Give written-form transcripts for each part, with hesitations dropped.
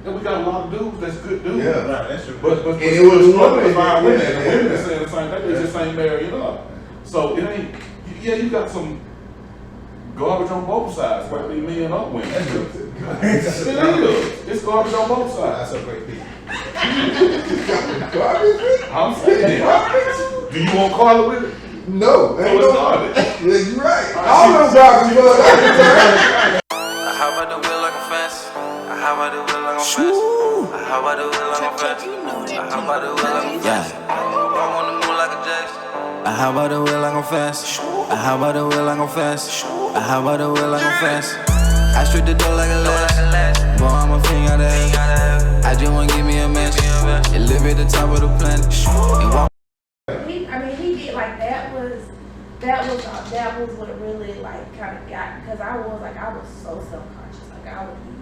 And we got a lot of dudes that's good dudes. Yeah, right, that's true. But and it was struggling to find women. And the women are saying the same thing. They just ain't marrying up. So it ain't. Yeah, you got some garbage on both sides, whether they men or women. It is. It's garbage on both sides. That's a great thing. Garbage? I'm saying garbage. Do you want Carla with it? No. So it's garbage. Yeah, you're right. All them garbage was How about the wheel like a fence? How about the wheel like a fence? How about the wheel like a fence? How about the wheel like a fence? I want to move like a Jackson. How about the wheel like a fence? How about the wheel like a fence? How about the wheel like a fence? I strip the door like a lash. Boy, I'm a fiend out of heaven. I just want to give me a mess. And live at the top of the planet. He did like that was what really like kind of got, because I was so self-conscious, like I would be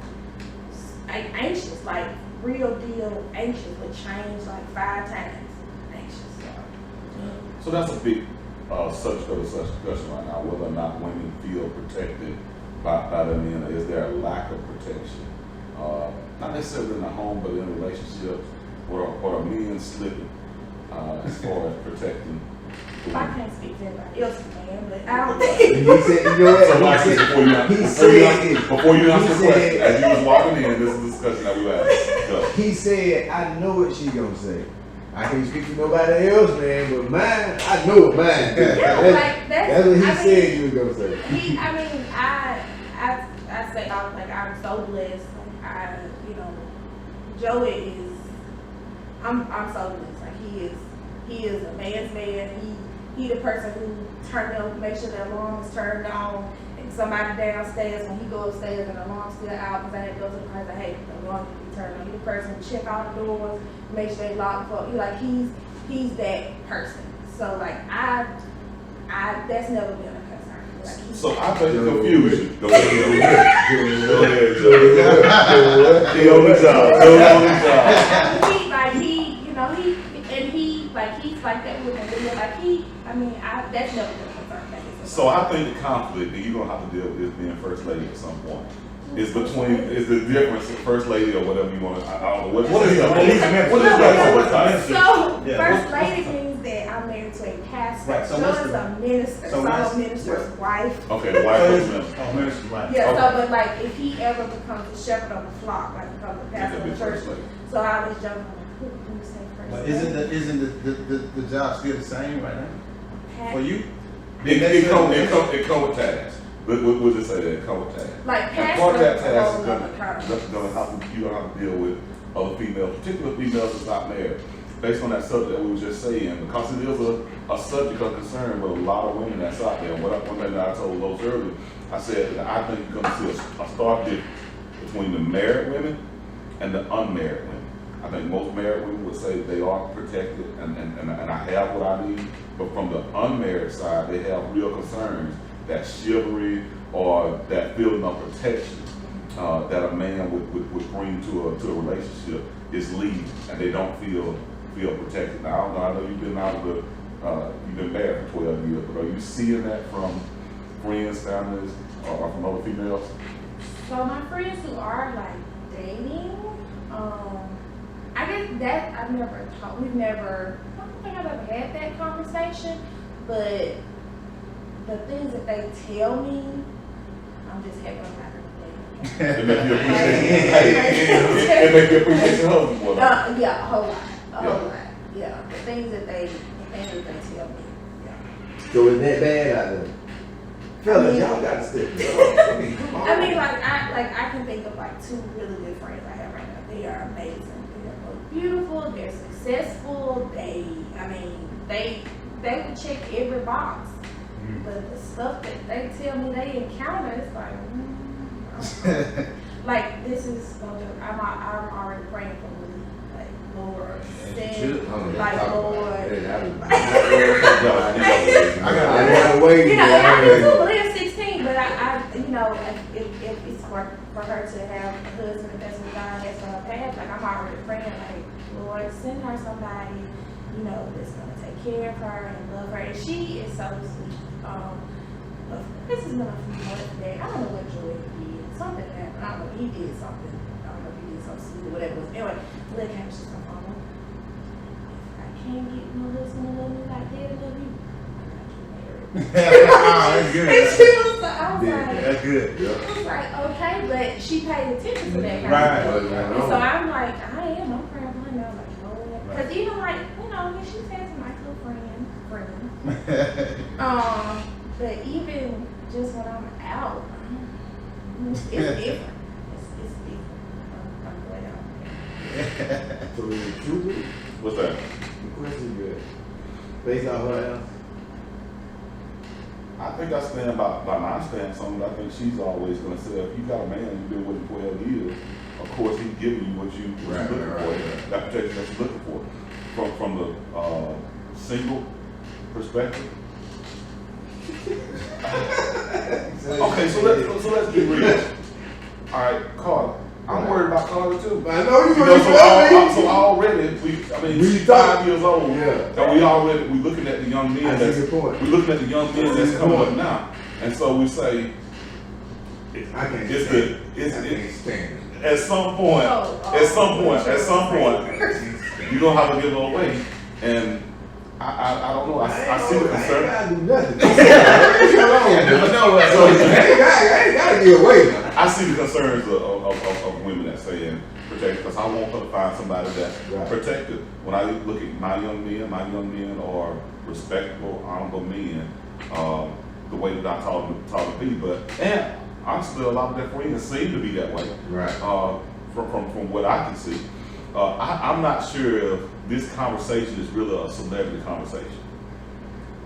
anxious, like real deal anxious, would change like 5 times anxious. So that's a big subject of such discussion right now, whether or not women feel protected by their men, or is there a lack of protection? Not necessarily in the home, but in relationships, or are men slipping as far as protecting? I can't speak to anybody else, man, but I don't think. He said, you know what? Before you answer the question, as you was walking in, this is the discussion that we had. He said, I know what she gonna say. I can't speak to nobody else, man, but mine, I know what mine is. That's what he said you was gonna say. I say I'm so blessed. Joey is. I'm so blessed. Like he is a man's man. He the person who make sure the alarm is turned on, and somebody downstairs when he go upstairs and the alarm's still out, because I had to go to the place. Hey, the alarm can be turned on. He the person who check all the doors, make sure they lock for. He's that person. So like I that's never been a concern. Like, so I bet you confuse you. Go ahead, Joe. He on the job. He's like that with him. That's never been a concern. So I think the conflict that you're gonna have to deal with is being first lady at some point. Is the difference of first lady or whatever you want to. I don't know what is that? So first lady means that I'm married to a pastor. Right, so Joe's a minister. So I'm a minister's wife. Okay, the wife is minister. Oh, minister's wife. Yeah. Okay. So, but like if he ever becomes a shepherd of the flock, like becomes a pastor of the church, so I was joking. Who say first? But isn't the job still the same right now for you? It come with tags. We'll just say that it come with tags. Like part of that pastor, task is gonna have to deal with other females, particularly females that's not married. Based on that subject that we were just saying, because it is a subject of concern with a lot of women that's out there. And one thing that I told those earlier, I said that I think you're gonna see a stark difference between the married women and the unmarried women. I think most married women would say they are protected and I have what I need. But from the unmarried side, they have real concerns that chivalry or that feeling of protection that a man would bring to a relationship is leaving, and they don't feel protected. Now, I don't know. I know you've been you've been married for 12 years, but are you seeing that from friends, families, or from other females? So my friends who are like dating, I guess that I don't think I've ever had that conversation, but the things that they tell me, I'm just happy I'm not It make you appreciate your husband more. yeah, a whole lot. Yeah, the things that they tell me. Yeah. So is that bad out there? Fellas, y'all gotta step it up. Come on. I can think of like 2 really good friends I have right now. They are amazing. They are both beautiful. They're successful. They would check every box. But the stuff that they tell me they encounter, it's like, like this is no joke. I'm already praying for me, like Lord, send, like Lord. I gotta wait. I do too. Belyeu 16, but I if it's for her to have a husband, if that's what God has for her path, like I'm already praying, like Lord, send her somebody, that's gonna take care of her and love her, and she is so sweet. This is not a few months back. I don't know what Joey did. Something happened. I don't know. He did something. I don't know if he did something sweet or whatever it was. Anyway, Malia came, she's like, Mama, if I can't get no husband to love me like Daddy love you, That's good. and she was like, I was Yeah, like, That's good. I was like, okay, but she paid attention to that kind Right. of stuff. Right. And so I'm like, I'm praying for her now, like, Lord. Right. Because even like, she's had some nice little friends. But even just when I'm out, it's different. It's different. I'm glad I'm So is it true? What's that? The question good. Based off what else? I think I stand by my stance on it. I think she's always going to say, if you got a man and you've been with him 12 years, of course he's giving you what you're looking for, that protection that you're looking for. From the single perspective. Okay, so let's be real. All right, Carter. I'm worried about Carter too. I know you So already, she's 5 years old. Yeah. And we looking at the young men. That's a good point. We looking at the young men that's coming up now, and so we say, I can't it's stand the it. it's I can't stand it. at some point, you're gonna have to give it away. And I don't know. I see the I concern. ain't gotta do nothing. I ain't gotta give away. I see the concerns of women that say and protect, because I want her to find somebody that's Right. protected. When I look at my young men are respectable, honorable men. The way that I talk to people, and honestly, a lot of their friends seem to be that way. Right. From what I can see, I'm not sure if this conversation is really a celebrity conversation.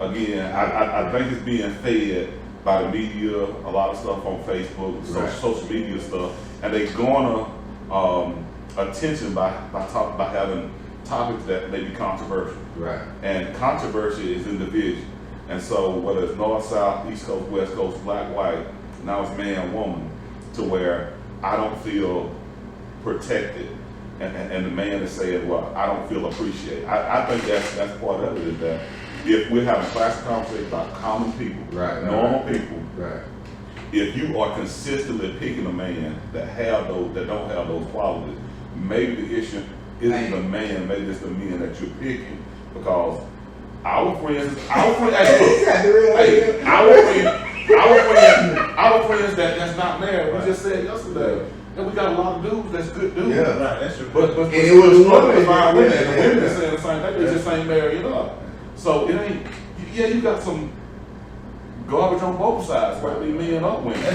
Again, I think it's being fed by the media, a lot of stuff on Facebook, Right. social media stuff, and they garner attention by having topics that may be controversial. Right. And controversy is in division. And so whether it's north, south, east coast, west coast, black, white, now it's man, woman, to where I don't feel protected. And the man is saying, well, I don't feel appreciated. I think that's part of it, is that if we're having classic conversations about common people, Right. normal people, Right. if you are consistently picking a man that don't have those qualities, maybe the issue isn't the man, maybe it's the men that you're picking, because our friends, our friends that's not married, we just said yesterday, and we got a lot of dudes that's good dudes. Yeah. Right, that's true. But And it was struggling to women. find women, and the Yeah. women are saying the same thing, they just ain't marrying up. So it ain't, you got some garbage on both sides, whether it be men or women. It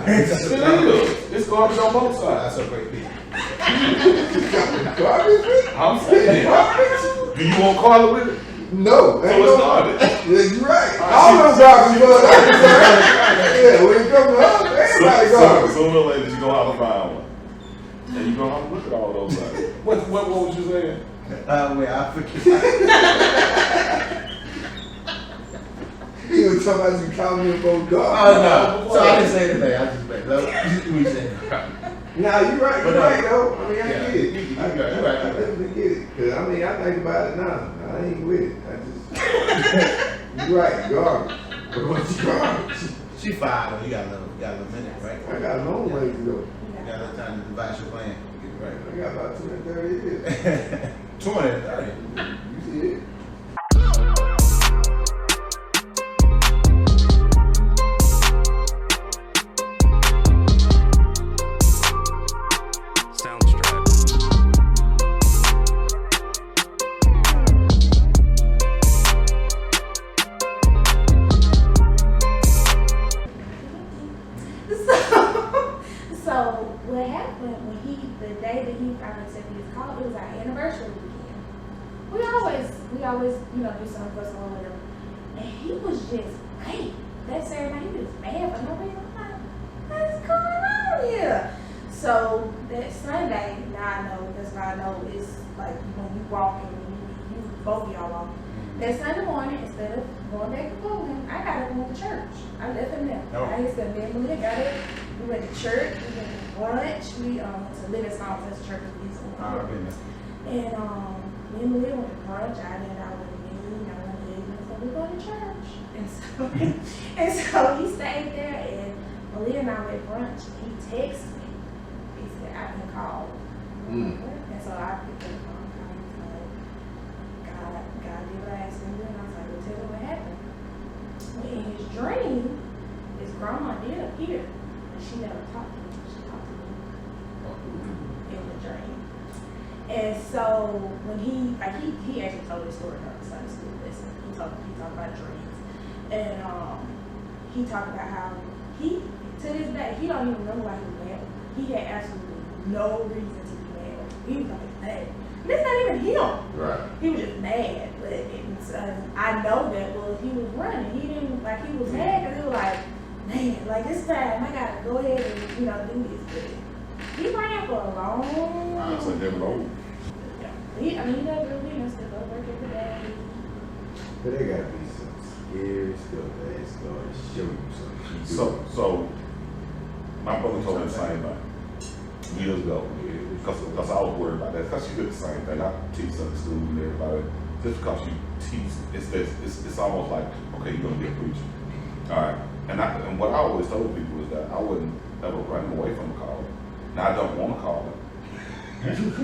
is. It's garbage on both sides. That's a great thing. I'm saying, do you want Carla with it? No. So it's garbage. Yeah, you're right. All right, All them garbage bugs. Yeah, when it comes to us, everybody garbage. Sooner or later, you're going to have to find one. And you're going to have to look at all those things. What was you saying? Wait, I forget. He was talking about you calling me a both Oh, garbage. no. So I didn't say anything. I just made up. We said. Nah, you're right, though. I mean, I Yeah, get it. you I right. definitely get it. Cause I mean, I think about it now. I ain't with it. You're right, garbage. But what's garbage? She 5 though. You got a little minute, right? I got a long way to go. You got a little time to devise your plan. Get it right. I got about 20, 30 years. 20, 30. You see it? So what happened when the day that he finally accepted his call, it was our anniversary weekend. We always, do something for someone with him. And he was just late. That Saturday night, he was mad for no reason. I'm like, what's going on here? So that Sunday, now I know, that's why I know it's like when you walk and you both of y'all walk. That Sunday morning, instead of going back to Bowling, I got up and went to church. I left him there. Oh. I used to be able to got it. We went to church, we went to brunch, we went to Livingstone, that's the church we used to go I've to. been there. And me and Malia went to brunch. I didn't know what it mean. I went to evening, so we go to church. And so he stayed there, and Malia and I went to brunch. He texted me. He said, I can call. And so I picked up the phone and was like, God did what I asked him to do. And I was like, well, tell me what happened. Well, in his dream, his grandma did appear. And she never talked to him. She talked to me in the dream. And so when he actually told this story in our Sunday school lesson. He talked about dreams. And he talked about how he, to this day, he don't even remember why he was mad. He had absolutely no reason to be mad. He was like mad. And it's not even him. Right. He was just mad. But I know that he was running. He didn't, like, he was mad because he was like, man, like this time I gotta go ahead and, do this. But he ran for a long time. It's like never over. He never really still go work every day. But there gotta be some scary stuff that's gonna show you something. So my brother told me the same thing years ago. Because I was worried about that. Because she did the same thing. I teach Sunday school and everybody. Just because you teach, it's almost like, okay, you're gonna be a preacher. All right. And what I always told people is that I wouldn't ever run away from a call. Now I don't want to call it. Anybody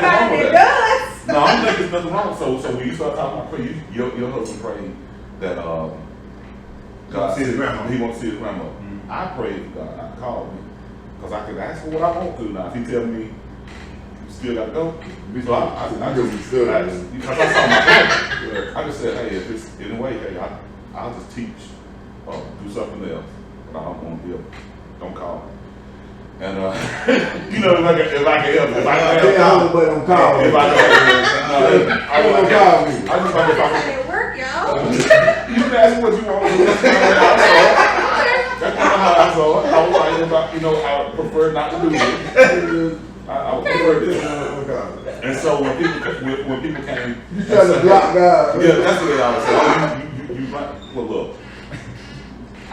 that does. No, I don't think there's nothing wrong. So when you start talking about prayer, your husband prayed that God see his grandma. He wants to see his grandma. Mm-hmm. I prayed for God not to call me because I could ask for what I want to. Now if he tell me you still got to go, so I just because I saw my brother. I just said, hey, if it's in a way, hey, I'll just teach or do something else, but I don't want to be don't call me. And if I can help, but don't call me. If I can, Don't call me. I just like if I That's can. how it work, y'all. You can ask me what you want. That's kind of how I saw it. I was like, I prefer not to do it. I would prefer this. And so when people came, You try to block God. yeah, that's what they always say. You right. Well, look,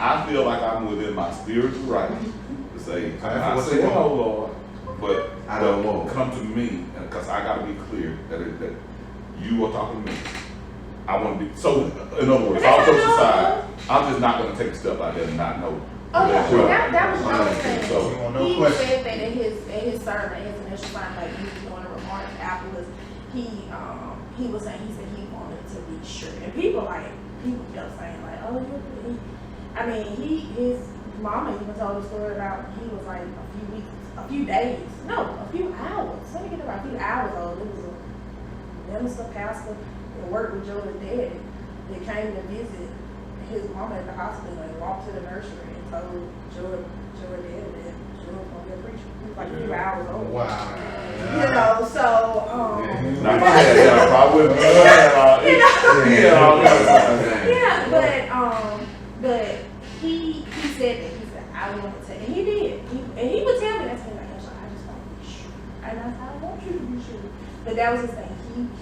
I feel like I'm within my spiritual right to say, I say, oh Lord, but I don't want. come to me, because I got to be clear that you are talking to me. I want to be, so in other words, all jokes aside, I'm just not going to take a step out there and not know. Oh yeah, that was what I was saying. So, He said that in his sermon, his initial sermon, like he was doing a remark afterwards. He was saying he wanted to be sure, and people kept saying like, oh, his mama even told a story about he was like a few hours. Let me get about a few hours old. It was a minister, pastor that worked with Jordan's dad that came to visit his mama at the hospital and walked to the nursery and told Jordan dad that Jordan was gonna be a preacher. He was like a few hours old. Wow. So not my head, yeah, I wouldn't. But he said that. He said, I wanted to, and he did. And he would tell me that, like, I just want to be sure. And I said, I want you to be sure. But that was his thing.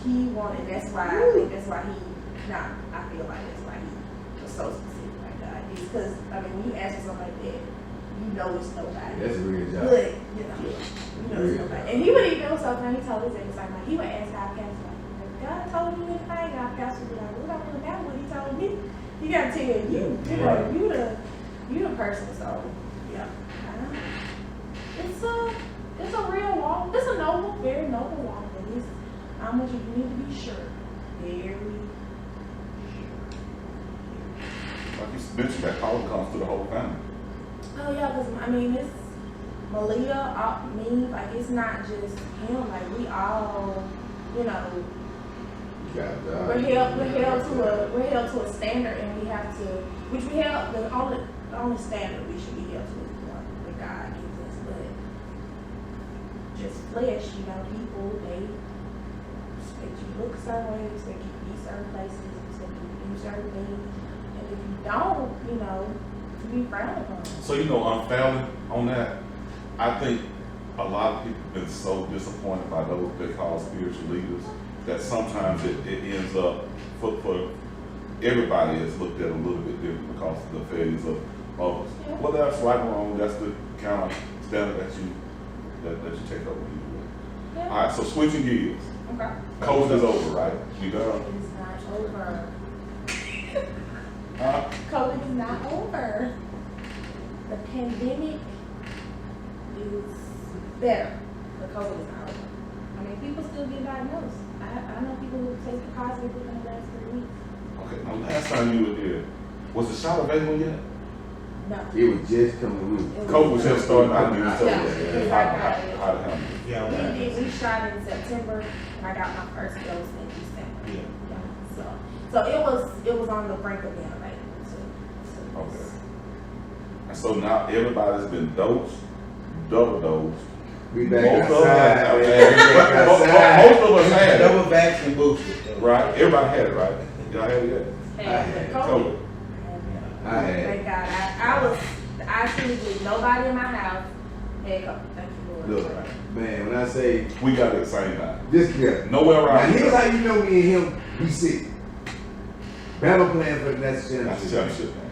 He wanted, that's why I feel like that's why he was so specific like that. Because, when you ask for something like that, it's nobody. That's a real job. But, it's nobody. And he would even, so funny, he told us at the same time, he would ask our pastor, like, if God told you anything, our pastor would be like, well, I don't really know what he told me. You gotta tell you, you the person, so, yeah. It's a real walk. It's a noble, very noble walk, but it's how much you need to be sure. Very sure. Like you mentioned, that call comes to the whole family. Oh yeah, because it's Malia, me, like it's not just him, like we all, we're held to a standard, and we have to, which we held, the only standard we should be held to is the one that God gives us. But just flesh, people, they expect you to look a certain way, expect you to be certain places, expect you to do certain things, and if you don't, to be frowned upon. So unfounded on that, I think a lot of people have been so disappointed by those they call spiritual leaders that sometimes it ends up for everybody is looked at a little bit different because of the failures of others. Yeah. Well, that's right or wrong. That's the kind of standard that you take over. Yeah. All right. So switching gears. Okay. COVID is over, right? We done. It is not over. Huh? COVID is not over. The pandemic is better. the COVID is not over. I mean, people still get diagnosed. I know people who tested positive within the last 3 weeks. Okay, now last time you were here, was the shot available yet? No. It was just coming with. COVID was just starting out. You was telling Yeah, us it's how like to that. handle it. Yeah, We shot in September, and I got my first dose in December. yeah. So it was on the brink of being available to Okay. And so now everybody's been dosed, double dosed. We back Most of outside, us- man. We back outside. Most of us had it, Double vaccine boosted. right? Everybody had it, right? Y'all had it yet? and I COVID. COVID. I had. Thank God. I truly believe nobody in my house had COVID. Thank you, Lord. Look, man, when I say We got it at the same time. this guy. Nowhere Now around here's here. how you know me and him, we sick. Bama playing for the national That's the championship. championship game.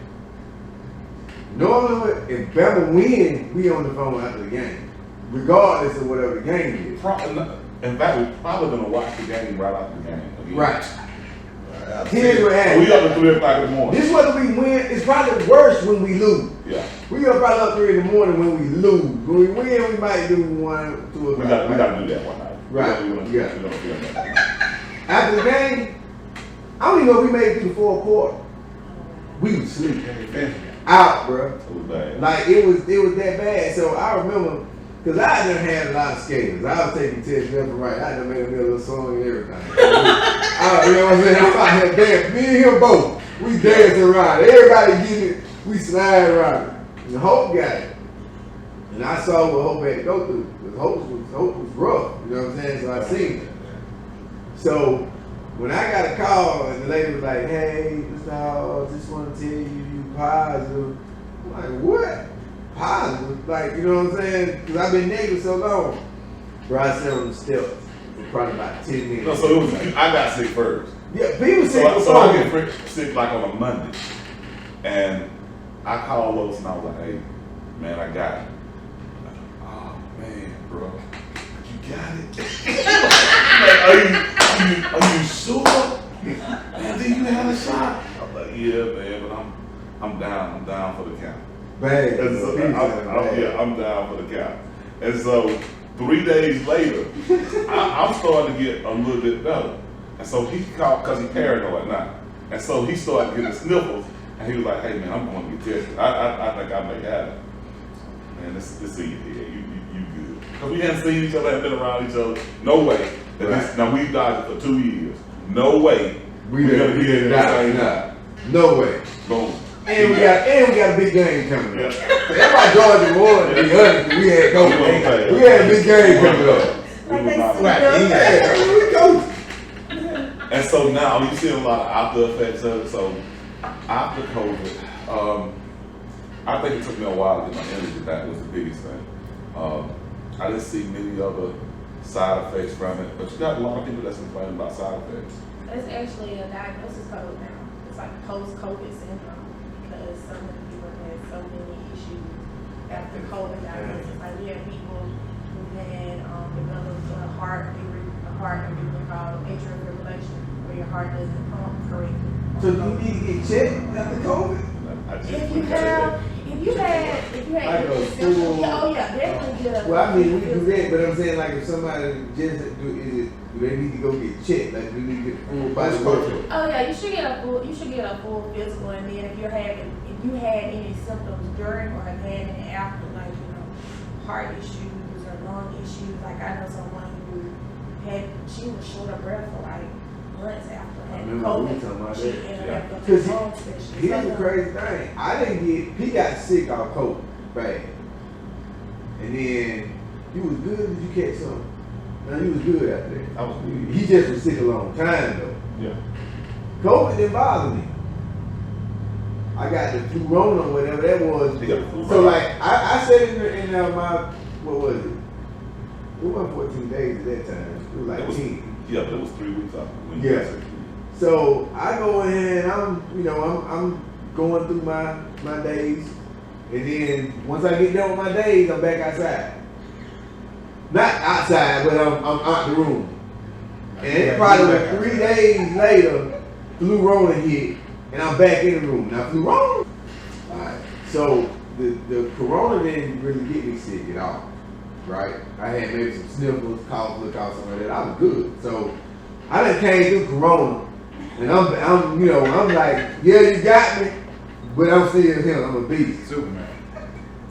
Normally, if Bama win, we on the phone after the game, regardless of whatever the game is. Probably not. In fact, we're probably gonna watch the game right after the game. Again. Right. Here's what So we happened. up at 3 o'clock in the morning. This whether we win, it's probably worse when we lose. Yeah. We up probably up 3 in the morning when we lose. When we win, we might do 1, 2 o'clock. We got to do that one night. Right. We're gonna Yeah. feel that. After the game, I don't even know if we made it through the fourth quarter. We was sleep. Out, bro. It was bad. Like it was that bad. So I remember, cause I done had a lot of skaters. I was taking tests left and right. I done made a little song and everything. You know what I'm saying? I'm out here dancing. Me and him both. We dancing around. Everybody getting it. We slide around it. And Hope got it. And I saw what Hope had to go through. Because Hope was rough. You know what I'm saying? So I seen it. So when I got a call and the lady was like, "Hey, Mr. Hall, just want to tell you positive." I'm like, what? Positive? Like, you know what I'm saying? Because I've been negative so long. Bro, I sat on the steps for probably about 10 minutes. No, so it was. I got sick first. Yeah, people say So I get sick like on a Monday, and I called Lois and I was like, "Hey, man, I got it." Oh man, bro, you got it. Like, are you sure? Man, do you have a shot? I'm like, yeah, man, but I'm down for the count. Bad. And so I'm down for the count. And so 3 days later, I'm starting to get a little bit better. And so he called, because he's paranoid now. And so he started getting sniffles, and he was like, "Hey man, I'm going to get tested. I think I may have it." Man, let's see you here. You good. Because we hadn't seen each other, hadn't been around each other. No way. That this, now we've dodged it for 2 years. No way. We're going to get it at the same time. No way. Boom. And we got a big game coming up. Yeah. That's why Georgia won, to be honest. We had COVID. We had a big game coming up. Like they Right, see We coach. And so now you see a lot of after effects of it. So after COVID, I think it took me a while to get my energy back. Was the biggest thing. I didn't see many other side effects from it, but you got a lot of people that's complaining about side effects. It's actually a diagnosis code now. It's like post-COVID syndrome because so many people had so many issues after COVID diagnosis. Like we have people who had developed a heart condition called atrial fibrillation, where your heart doesn't pump correctly. So you need to get checked after COVID? If you had Like a any full- symptoms, oh yeah, definitely get a. Well, I mean, we do that, but I'm saying, like, if somebody just do they need to go get checked? Like, we need to get full body work. Oh yeah, you should get a full physical, and then if you had any symptoms during or have had any after, like heart issues or lung issues. Like I know someone who she was short of breath for like months after having COVID. She ended up with a lung specialist. Here's the crazy thing. He got sick off COVID, bad. And then, you was good, did you catch something? No, he was good after that. I was good. He just was sick a long time though. Yeah. COVID didn't bother me. I got the flu Rona, whatever that was. You got the flu So Rona. like, I said in my, what was it? It wasn't 14 days at that time. It was like 10. Yeah, but it was 3 weeks after. When Yeah. you got sick. So I go in and I'm going through my days. And then once I get done with my days, I'm back outside. Not outside, but I'm out the room. And it probably was 3 days later, flu Rona hit, and I'm back in the room. Now flu Rona. Alright. So the corona didn't really get me sick at all. right? I had maybe some sniffles, cough, look out, something like that. I was good. So I done came through Corona, and I'm you know, I'm like, yeah, you got me, but I'm still him. I'm a beast. Superman.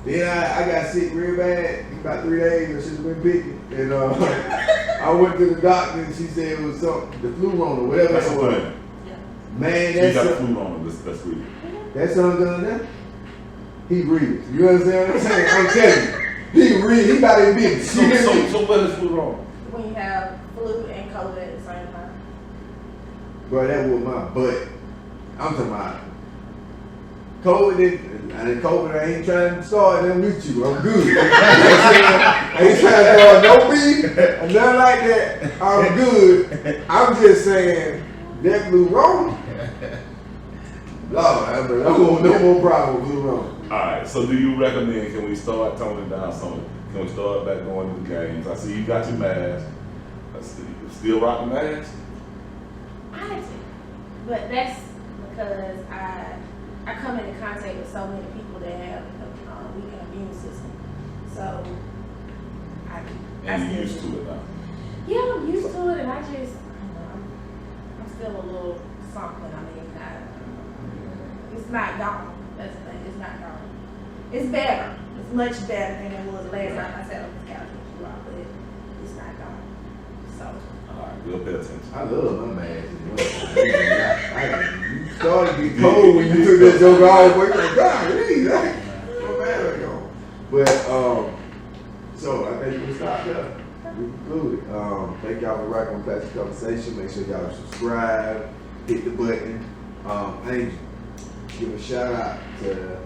Then I got sick real bad, about 3 days, and she's been picking. And I went to the doctor, and she said it was something, the flu on or whatever That's it a was. thing. Man, She that's got the flu on him. That's real. that son done that. He breathes. You understand what I'm saying? I'm telling you. He breathes. He about to be. So what is flu wrong? When you have flu and COVID at the same time. Bro, that was my butt. I'm talking about COVID. And COVID, I ain't trying to start them with you. I'm good. I ain't trying to start no beef and nothing like that. I'm good. I'm just saying that flu wrong. Lord, I don't want no more problem with flu wrong. All right. So do you recommend? Can we start toning down some of it? Can we start back going to the games? I see you got your mask. Still rocking mask? I do, but that's because I come into contact with so many people that have a weakened immune system. So I And still you used do. to it now. Yeah, I'm used to it, and I just, I'm still a little something. I mean, it's not gone. That's the thing. It's not gone. It's better. It's much better than it was last time I sat on this couch with you all, but it's not gone. So. All right. We'll pay attention. I love my mask. You started to get cold when you took that joke off. But you're like, God, please, my mask is gone. But so I think we can stop there. We concluded. Thank y'all for rocking with Patrick Conversation. Make sure y'all subscribe, hit the button. Angel, give a shout out to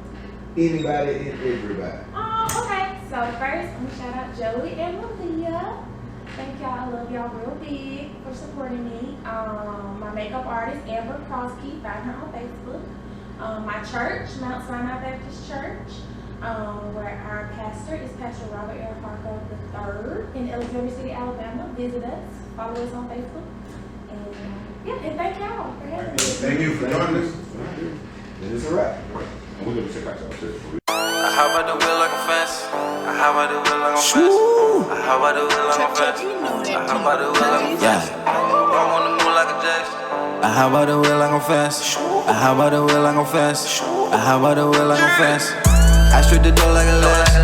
anybody and everybody. Oh, okay. So first, I'm gonna shout out Joey and Malia. Thank y'all. I love y'all real big for supporting me. My makeup artist, Amber Crosskey, find her on Facebook. My church, Mount Sinai Baptist Church, where our pastor is Pastor Robert L. Parker III in Alexander City, Alabama. Visit us. Follow us on Facebook. And yeah, and thank y'all for having me. Thank you for joining us. And it's a wrap. And we're gonna check out y'all shit. I hop out the wheel like a fence. I hop out the wheel like a fence. I hop out the wheel like a fence. I hop out the wheel like a fence. I'm on the move like a Jackson. I hop out the wheel like a fence. I hop out the wheel like a fence. I hop out the wheel like a fence. I strip the door like a latch.